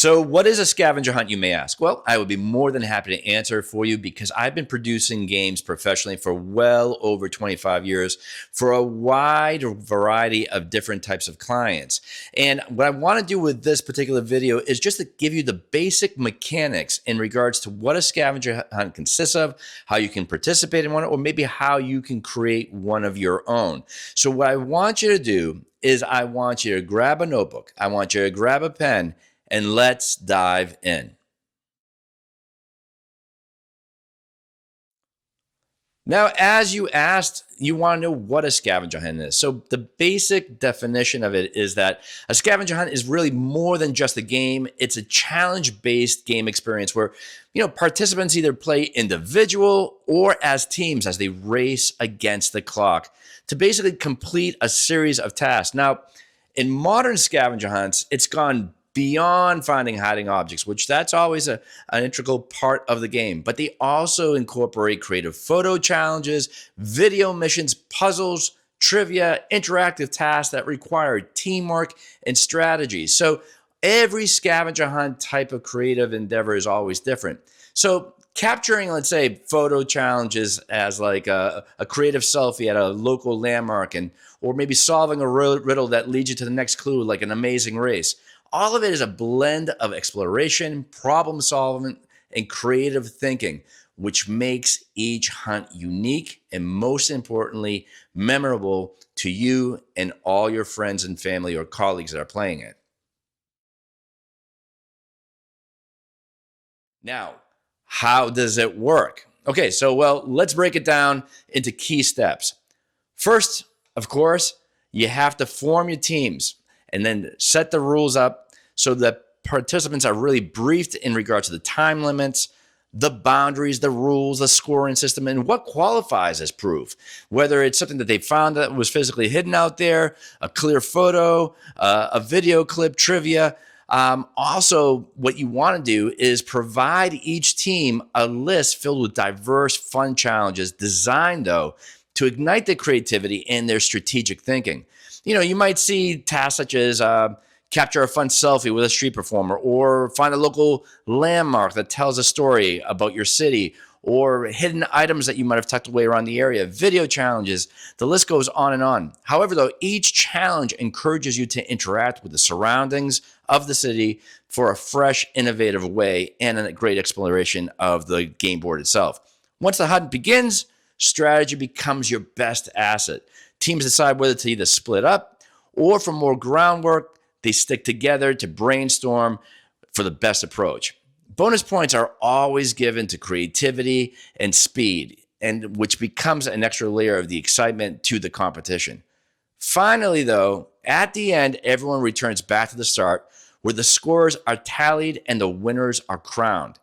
So, what is a scavenger hunt, you may ask? Well, I would be more than happy to answer for you because I've been producing games professionally for well over 25 years for a wide variety of different types of clients. And what I want to do with this particular video is just to give you the basic mechanics in regards to what a scavenger hunt consists of, how you can participate in one, or maybe how you can create one of your own. So, what I want you to do is I want you to grab a notebook, I want you to grab a pen, and let's dive in. Now, as you asked, you want to know what a scavenger hunt is. So the basic definition of it is that a scavenger hunt is really more than just a game. It's a challenge-based game experience where, participants either play individual or as teams as they race against the clock to basically complete a series of tasks. Now, in modern scavenger hunts, it's gone beyond finding hiding objects, which that's always an integral part of the game. But they also incorporate creative photo challenges, video missions, puzzles, trivia, interactive tasks that require teamwork and strategy. So every scavenger hunt type of creative endeavor is always different. So capturing, let's say, photo challenges as like a creative selfie at a local landmark, or maybe solving a riddle that leads you to the next clue, like an amazing race. All of it is a blend of exploration, problem solving, and creative thinking, which makes each hunt unique and, most importantly, memorable to you and all your friends and family or colleagues that are playing it. Now, how does it work? Okay, so let's break it down into key steps. First, of course, you have to form your teams and then set the rules up so that participants are really briefed in regards to the time limits, the boundaries, the rules, the scoring system, and what qualifies as proof. Whether it's something that they found that was physically hidden out there, a clear photo, a video clip, trivia. Also, what you want to do is provide each team a list filled with diverse, fun challenges designed, though, to ignite their creativity and their strategic thinking. You might see tasks such as capture a fun selfie with a street performer, or find a local landmark that tells a story about your city, or hidden items that you might have tucked away around the area, video challenges. The list goes on and on. However, though, each challenge encourages you to interact with the surroundings of the city for a fresh, innovative way and a great exploration of the game board itself. Once the hunt begins, strategy becomes your best asset. Teams decide whether to either split up or, for more groundwork, they stick together to brainstorm for the best approach. Bonus points are always given to creativity and speed, and which becomes an extra layer of the excitement to the competition. Finally, though, at the end, everyone returns back to the start where the scores are tallied and the winners are crowned.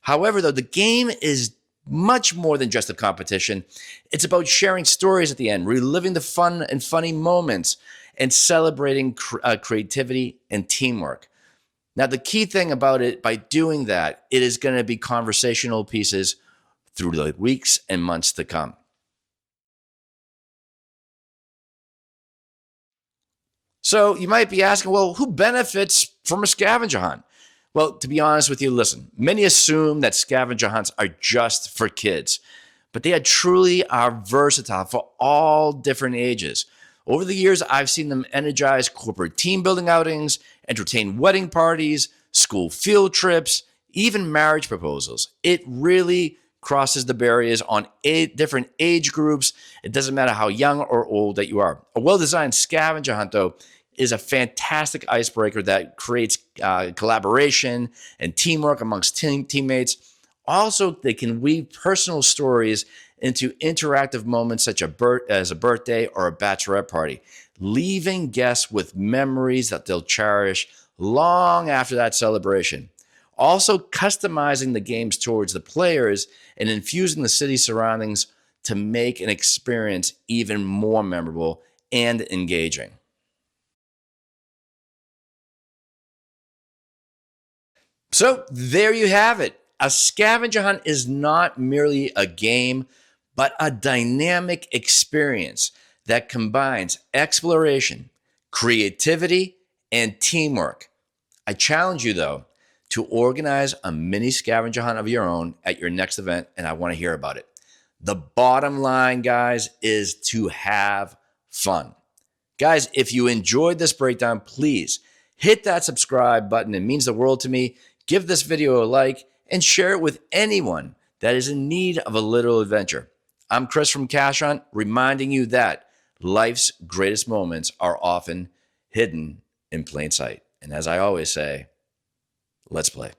However, though, the game is much more than just a competition. It's about sharing stories at the end, reliving the fun and funny moments, and celebrating creativity and teamwork. Now, the key thing about it, by doing that, it is going to be conversational pieces through the weeks and months to come. So you might be asking, well, who benefits from a scavenger hunt? Well, to be honest with you, listen, many assume that scavenger hunts are just for kids, but they truly are versatile for all different ages. Over the years, I've seen them energize corporate team building outings, entertain wedding parties, school field trips, even marriage proposals. It really crosses the barriers on different age groups. It doesn't matter how young or old that you are. A well-designed scavenger hunt, though, is a fantastic icebreaker that creates collaboration and teamwork amongst teammates. Also, they can weave personal stories into interactive moments such as a birthday or a bachelorette party, leaving guests with memories that they'll cherish long after that celebration. Also, customizing the games towards the players and infusing the city surroundings to make an experience even more memorable and engaging. So there you have it. A scavenger hunt is not merely a game, but a dynamic experience that combines exploration, creativity, and teamwork. I challenge you, though, to organize a mini scavenger hunt of your own at your next event, and I want to hear about it. The bottom line, guys, is to have fun. Guys, if you enjoyed this breakdown, please hit that subscribe button. It means the world to me. Give this video a like and share it with anyone that is in need of a little adventure. I'm Chris from Cashunt, reminding you that life's greatest moments are often hidden in plain sight. And as I always say, let's play.